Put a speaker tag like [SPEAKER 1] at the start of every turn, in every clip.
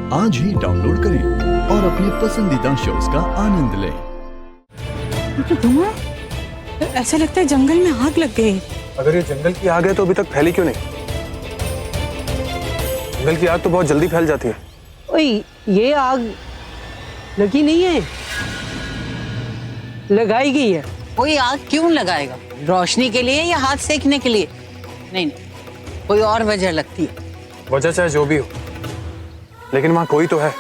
[SPEAKER 1] आज ही डाउनलोड करें और अपने पसंदीदा शोज का आनंद लें।
[SPEAKER 2] ऐसा लगता है जंगल में आग लग गई।
[SPEAKER 3] अगर ये जंगल की आग है तो अभी तक फैली क्यों नहीं? जंगल की आग तो बहुत जल्दी फैल जाती है।
[SPEAKER 4] ओए, ये आग लगी नहीं है, लगाई गई है।
[SPEAKER 5] कोई आग क्यों लगाएगा? रोशनी के लिए या हाथ सेकने के लिए? नहीं, कोई और वजह लगती है।
[SPEAKER 3] वजह चाहे जो भी हो, लेकिन वहां कोई तो है।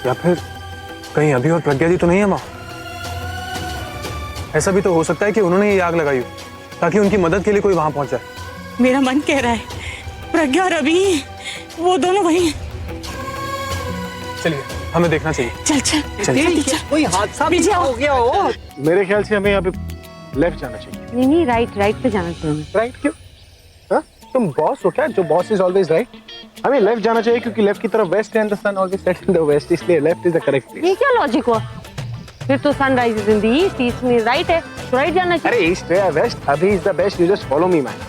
[SPEAKER 3] या फिर कहीं अभी और प्रज्ञा जी तो नहीं है वहां? ऐसा भी तो हो सकता है कि उन्होंने ये आग लगाई हो ताकि उनकी मदद के लिए कोई वहां पहुंच जाए।
[SPEAKER 2] मेरा मन कह रहा है प्रज्ञा और अभी वो दोनों वही।
[SPEAKER 3] चलिए, हमें देखना चाहिए।
[SPEAKER 2] चल चल
[SPEAKER 3] चलिए।
[SPEAKER 2] चल।
[SPEAKER 4] कोई हादसा भी हो गया हो।
[SPEAKER 3] मेरे ख्याल से हमें यहाँ पे लेफ्ट जाना चाहिए।
[SPEAKER 6] नहीं, राइट पे जाना चाहिए।
[SPEAKER 3] राइट क्यों? हाँ? तुम बॉस हो क्या? जो बॉस इज ऑलवेज राइट। हमें लेफ्ट जाना चाहिए क्योंकि लेफ्ट की तरफ वेस्ट है and the sun always sets in the west, इसलिए left is the correct place.
[SPEAKER 6] ये क्या लॉजिक हुआ? फिर तो sunrise is in the east, east में राइट है, तो राइट जाना चाहिए।
[SPEAKER 3] अरे ईस्ट है वेस्ट, अभी is the best, you just follow me man.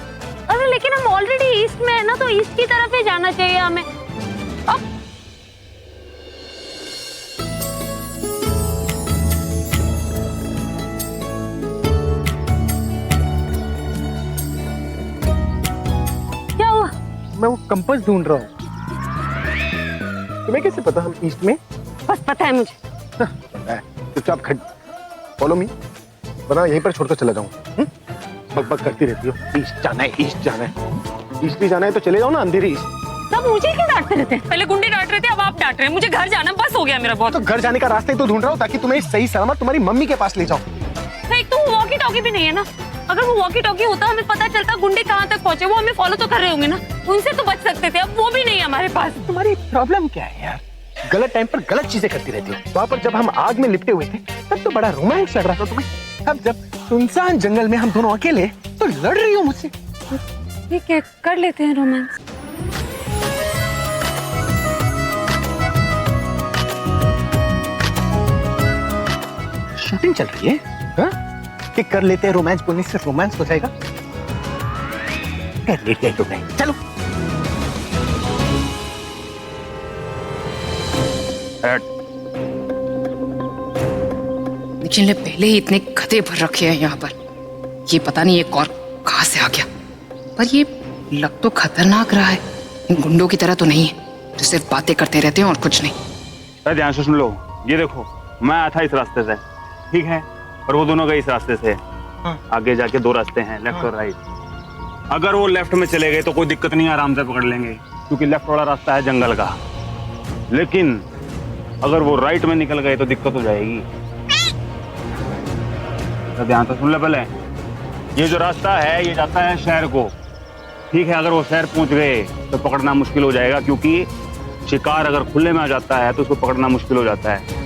[SPEAKER 6] अरे लेकिन हम ऑलरेडी ईस्ट में है ना, तो ईस्ट की तरफ ही जाना चाहिए हमें। अब क्या हुआ?
[SPEAKER 3] मैं वो कंपास ढूंढ रहा हूँ। तुम्हें कैसे पता हम ईस्ट में?
[SPEAKER 6] बस पता है मुझे।
[SPEAKER 3] चुपचाप फॉलो मी, वरना यहीं पर छोड़कर चला जाऊंगा। बक करती रहती हो, ईस्ट जाना है, ईस्ट जाना है, ईस्ट भी जाना है तो चले जाओ ना, अंधेरी ईस्ट।
[SPEAKER 6] सब मुझे क्यों डांटते रहते हैं?
[SPEAKER 2] पहले गुंडे डांट रहे थे, अब आप डांट रहे हैं। मुझे घर जाना, बस हो गया मेरा बहुत।
[SPEAKER 3] तो घर जाने का रास्ता ही तो ढूंढ रहा हूँ ताकि तुम्हें सही सलामत तुम्हारी मम्मी के पास ले जाऊं।
[SPEAKER 2] एक तो वॉकी टॉकी भी नहीं है ना। अगर वो वॉकी टॉकी होता हमें पता चलता गुंडे कहाँ तक पहुँचे। वो हमें फॉलो तो कर रहे होंगे ना, उनसे तो बच सकते थे। अब वो भी नहीं है हमारे पास।
[SPEAKER 3] तुम्हारी प्रॉब्लम क्या है यार? गलत टाइम पर गलत चीजें करती रहती हो। वहाँ पर जब हम आग में लिपटे हुए थे तब तो बड़ा रोमांस चल रहा था तुम्हें। अब जब सुनसान जंगल में हम दोनों अकेले तो लड़ रही हो मुझसे।
[SPEAKER 6] ठीक है, कर लेते हैं रोमांस।
[SPEAKER 3] शूटिंग चल रही है हाँ? कि कर लेते हैं रोमांस, बोलने से रोमांस हो जाएगा। कर लेते हैं रोमांस, चलो।
[SPEAKER 7] निखिल ने पहले ही इतने गधे भर रखे हैं यहाँ पर। ये पता नहीं एक और कहाँ से आ गया, पर ये लग तो खतरनाक रहा है। इन गुंडों की तरह तो नहीं है जो सिर्फ बातें करते रहते हैं और कुछ नहीं।
[SPEAKER 8] अरे ध्यान से सुन लो, ये देखो मैं आया था इस रास्ते से, ठीक है, और वो दोनों गए इस रास्ते से। आगे जाके दो रास्ते हैं, लेफ्ट और राइट। अगर वो लेफ्ट में चले गए तो कोई दिक्कत नहीं, आराम से पकड़ लेंगे क्योंकि लेफ्ट वाला रास्ता है जंगल का। लेकिन अगर वो राइट में निकल गए तो दिक्कत हो जाएगी। तो ध्यान से सुन ले पहले, ये जो रास्ता है ये जाता है शहर को, ठीक है। अगर वो शहर पहुंच गए तो पकड़ना मुश्किल हो जाएगा क्योंकि शिकार अगर खुले में आ जाता है तो उसको पकड़ना मुश्किल हो जाता है।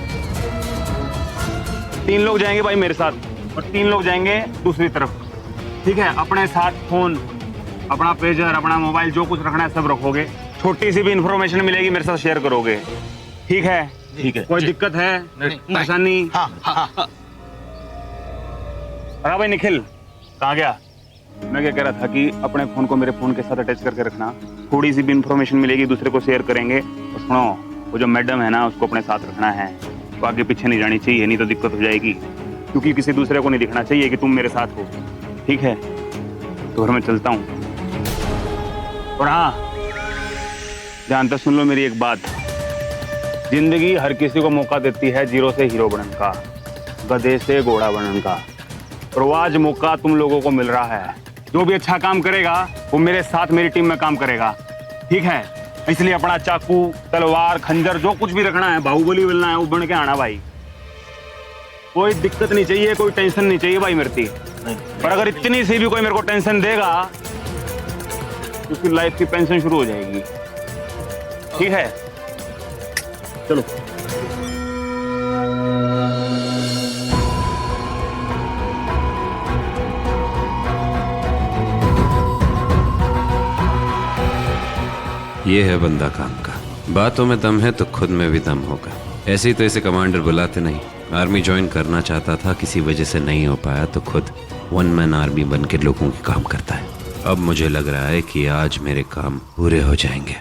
[SPEAKER 8] 3 लोग जाएंगे भाई मेरे साथ और 3 लोग जाएंगे दूसरी तरफ, ठीक है। अपने साथ फोन, अपना पेजर, अपना मोबाइल, जो कुछ रखना है सब रखोगे। छोटी सी भी इंफॉर्मेशन मिलेगी मेरे साथ शेयर करोगे, ठीक है? ठीक है। कोई दिक्कत है, परेशानी? हाँ भाई निखिल कहाँ गया? मैं क्या कह रहा था कि अपने फोन को मेरे फोन के साथ अटैच करके रखना। थोड़ी सी भी इंफॉर्मेशन मिलेगी दूसरे को शेयर करेंगे। और सुनो, वो जो मैडम है ना उसको अपने साथ रखना है, तो आगे पीछे नहीं जानी चाहिए, नहीं तो दिक्कत हो जाएगी। क्योंकि किसी दूसरे को नहीं दिखना चाहिए कि तुम मेरे साथ हो, ठीक है? तो घर में चलता हूँ। और हाँ, ध्यान से सुन लो मेरी एक बात, जिंदगी हर किसी को मौका देती है जीरो से हीरो बनने का, गधे से घोड़ा बनने का। और वो आज मौका तुम लोगों को मिल रहा है। जो भी अच्छा काम करेगा वो मेरे साथ मेरी टीम में काम करेगा, ठीक है? इसलिए अपना चाकू, तलवार, खंजर जो कुछ भी रखना है, बाहुबली बनना है, वो बन के आना भाई। कोई दिक्कत नहीं चाहिए, कोई टेंशन नहीं चाहिए भाई मेरे थी। पर अगर इतनी सी भी कोई मेरे को टेंशन देगा तो उसकी लाइफ की पेंशन शुरू हो जाएगी, ठीक है? चलो।
[SPEAKER 9] ये है बंदा काम का। बातों में दम है तो खुद में भी दम होगा। ऐसे ही तो इसे कमांडर बुलाते नहीं। आर्मी ज्वाइन करना चाहता था, किसी वजह से नहीं हो पाया, तो खुद 1 मैन आर्मी बन के लोगों के काम करता है। अब मुझे लग रहा है कि आज मेरे काम पूरे हो जाएंगे।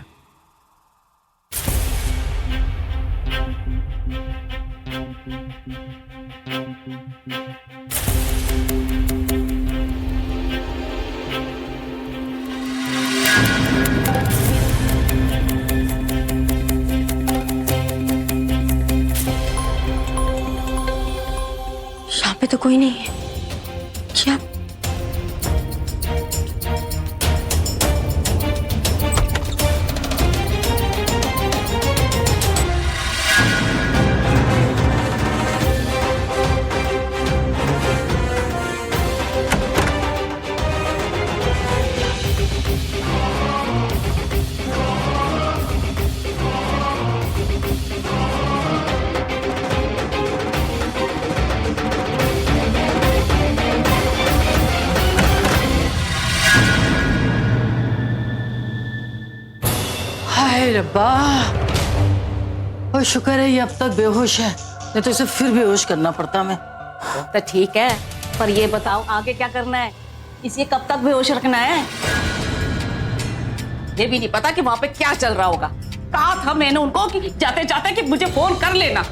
[SPEAKER 2] कोई नहीं है क्या?
[SPEAKER 5] हाय रब्बा, और शुक्र है ये अब तक बेहोश है, नहीं तो इसे फिर बेहोश करना पड़ता मैं।
[SPEAKER 10] तो ठीक है, पर ये बताओ आगे क्या करना है? इसे कब तक बेहोश रखना है? ये भी नहीं पता कि वहां पे क्या चल रहा होगा। कहा था मैंने उनको कि जाते जाते कि मुझे फोन कर लेना,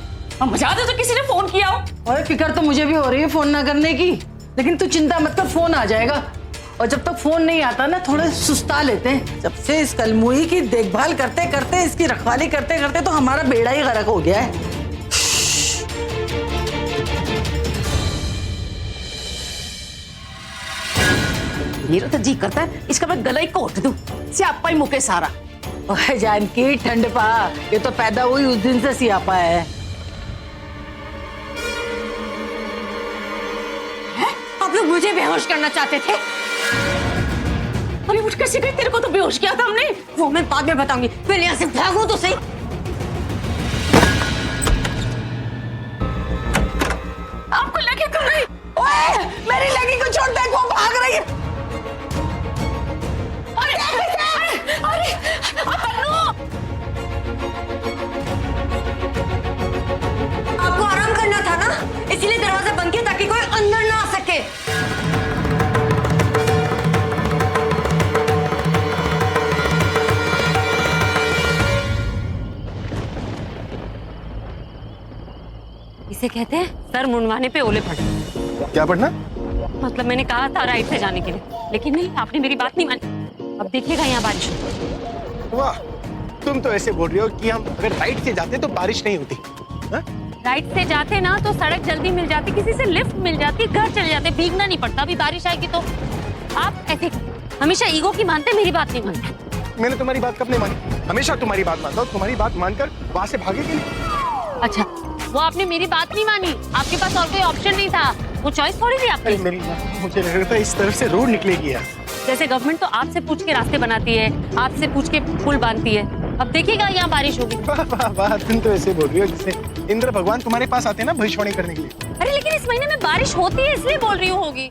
[SPEAKER 10] हम बजा दे तो किसी ने फोन किया हो।
[SPEAKER 5] और फिक्र तो मुझे भी हो रही है फोन ना करने की, लेकिन तू चिंता मत कर, फोन आ जाएगा। और जब तक फोन नहीं आता ना थोड़े सुस्ता लेते हैं। जब से इस कलमुई की देखभाल करते करते, इसकी रखवाली करते करते तो हमारा बेड़ा ही गर्क हो गया है।
[SPEAKER 10] मेरा तो जी करता है इसका मैं गला ही कोट दूं, स्यापा ही मुके सारा।
[SPEAKER 5] ओए जानकी ठंड पा, ये तो पैदा हुई उस दिन से सियापा है।
[SPEAKER 10] आप लोग मुझे बेहोश करना चाहते थे? अरे उठ कैसे गई? तेरे को तो बेहोश किया था हमने। वो मैं बाद में बताऊंगी, पहले यहाँ से भागो तो सही। आपको लगे तो नहीं? ओए, मेरी लगी को छोड़ दे, वो भाग रही है। अरे अन्नू!
[SPEAKER 6] आपको आराम करना था ना, इसीलिए दरवाजा बंद किया ताकि कोई अंदर ना आ सके।
[SPEAKER 2] इसे कहते हैं सर मुंडवाने पे ओले पड़े।
[SPEAKER 3] क्या पढ़ना?
[SPEAKER 2] मतलब मैंने कहा था राइट से जाने के लिए, लेकिन नहीं, आपने मेरी बात नहीं मानी। अब देखिएगा यहाँ बारिश होगी।
[SPEAKER 3] वाह, तुम तो ऐसे बोल रही हो कि हम अगर राइट से जाते तो बारिश नहीं होती। हा?
[SPEAKER 2] राइट से जाते ना तो सड़क जल्दी मिल जाती, किसी से लिफ्ट मिल जाती, घर चले जाते, भीगना नहीं पड़ता। अभी बारिश आएगी तो आप ऐसे हमेशा ईगो की मानते, मेरी बात नहीं मानते।
[SPEAKER 3] मैंने तुम्हारी बात कब नहीं मानी? हमेशा तुम्हारी बात मानता हूँ। तुम्हारी बात मानकर वहां से भागेगी नहीं।
[SPEAKER 2] अच्छा, वो आपने मेरी बात नहीं मानी, आपके पास और कोई ऑप्शन नहीं था, वो चॉइस थोड़ी थी आपकी।
[SPEAKER 3] मेरी मुझे लग रहा था इस तरफ से रोड निकलेगी यार।
[SPEAKER 2] जैसे गवर्नमेंट तो आपसे पूछ के रास्ते बनाती है, आपसे पूछ के पुल बांधती है। अब देखिएगा यहाँ बारिश होगी।
[SPEAKER 3] वाह वाह वाह, तुम तो ऐसे बोल रही हो जैसे इंद्र भगवान तुम्हारे पास आते हैं ना भविष्यवाणी करने के लिए।
[SPEAKER 2] अरे लेकिन इस महीने में बारिश होती है, इसलिए बोल रही हूँ होगी।